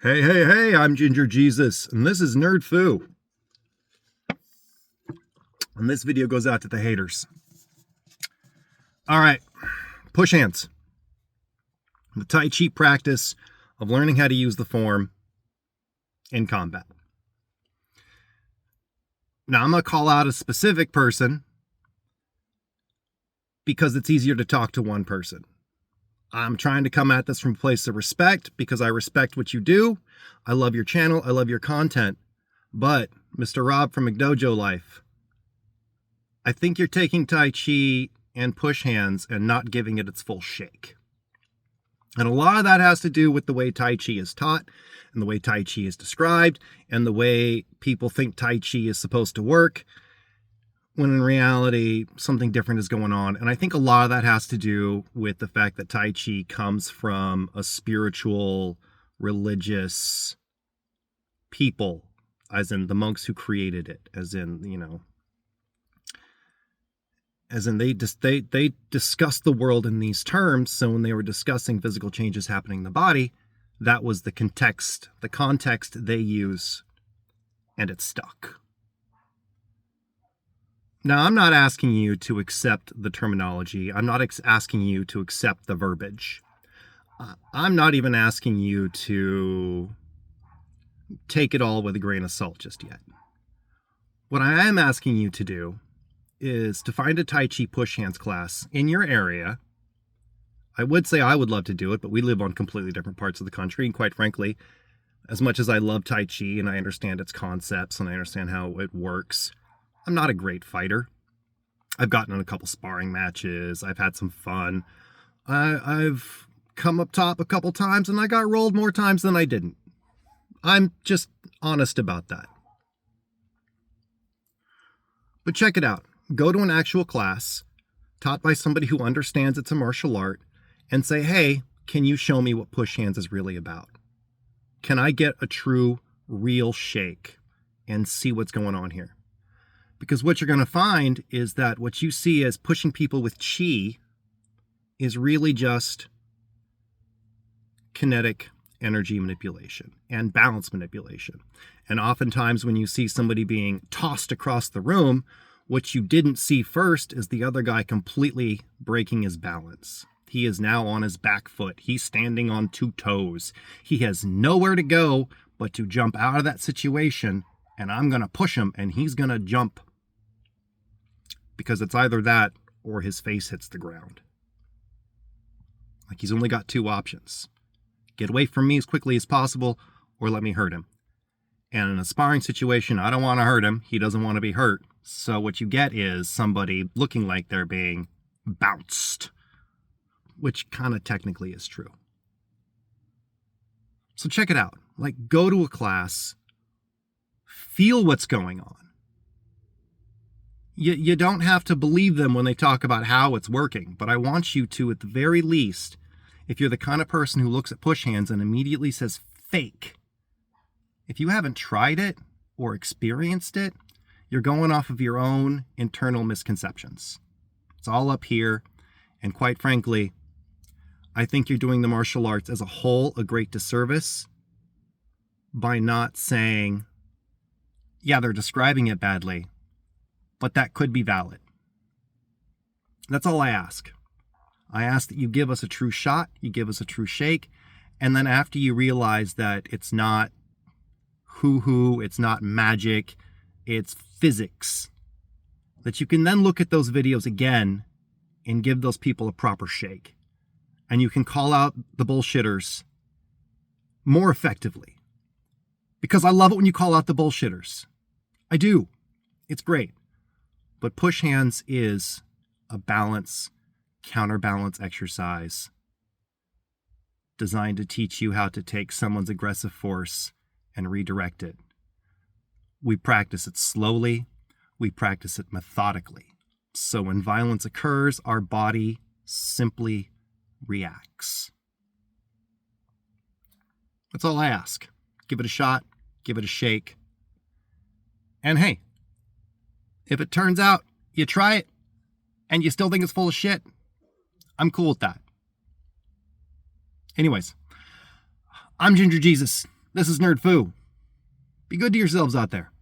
Hey, hey, hey, I'm Ginger Jesus, and this is Nerd Foo. And this video goes out to the haters. All right, push hands. The Tai Chi practice of learning how to use the form in combat. Now, I'm going to call out a specific person because it's easier to talk to one person. I'm trying to come at this from a place of respect because I respect what you do. I love your channel. I love your content. But, Mr. Rob from McDojo Life, I think you're taking Tai Chi and push hands and not giving it its full shake. And a lot of that has to do with the way Tai Chi is taught and the way Tai Chi is described and the way people think Tai Chi is supposed to work, when in reality, something different is going on. And I think a lot of that has to do with the fact that Tai Chi comes from a spiritual, religious people, as in the monks who created it, as in, they discussed the world in these terms. So when they were discussing physical changes happening in the body, that was the context they use, and it stuck. Now, I'm not asking you to accept the terminology. I'm not asking you to accept the verbiage. I'm not even asking you to take it all with a grain of salt just yet. What I am asking you to do is to find a Tai Chi push hands class in your area. I would say I would love to do it, but we live on completely different parts of the country. And quite frankly, as much as I love Tai Chi and I understand its concepts and I understand how it works, I'm not a great fighter. I've gotten in a couple sparring matches. I've had some fun. I've come up top a couple times and I got rolled more times than I didn't. I'm just honest about that. But check it out. Go to an actual class taught by somebody who understands it's a martial art and say, hey, can you show me what push hands is really about? Can I get a true, real shake and see what's going on here? Because what you're going to find is that what you see as pushing people with chi is really just kinetic energy manipulation and balance manipulation. And oftentimes when you see somebody being tossed across the room, what you didn't see first is the other guy completely breaking his balance. He is now on his back foot. He's standing on 2 toes. He has nowhere to go but to jump out of that situation, and I'm going to push him and he's going to jump, because it's either that or his face hits the ground. Like, he's only got 2 options. Get away from me as quickly as possible or let me hurt him. And in a sparring situation, I don't want to hurt him. He doesn't want to be hurt. So what you get is somebody looking like they're being bounced, which kind of technically is true. So check it out. Like, go to a class, feel what's going on. You don't have to believe them when they talk about how it's working, but I want you to, at the very least, if you're the kind of person who looks at push hands and immediately says fake, if you haven't tried it or experienced it, you're going off of your own internal misconceptions. It's all up here, and quite frankly, I think you're doing the martial arts as a whole a great disservice by not saying, yeah, they're describing it badly, but that could be valid. That's all I ask. I ask that you give us a true shot, you give us a true shake, and then after you realize that it's not hoo-hoo, it's not magic, it's physics, that you can then look at those videos again and give those people a proper shake. And you can call out the bullshitters more effectively. Because I love it when you call out the bullshitters. I do. It's great. But push hands is a balance, counterbalance exercise designed to teach you how to take someone's aggressive force and redirect it. We practice it slowly. We practice it methodically. So when violence occurs, our body simply reacts. That's all I ask. Give it a shot. Give it a shake. And hey, if it turns out you try it and you still think it's full of shit, I'm cool with that. Anyways, I'm Ginger Jesus. This is Nerd Foo. Be good to yourselves out there.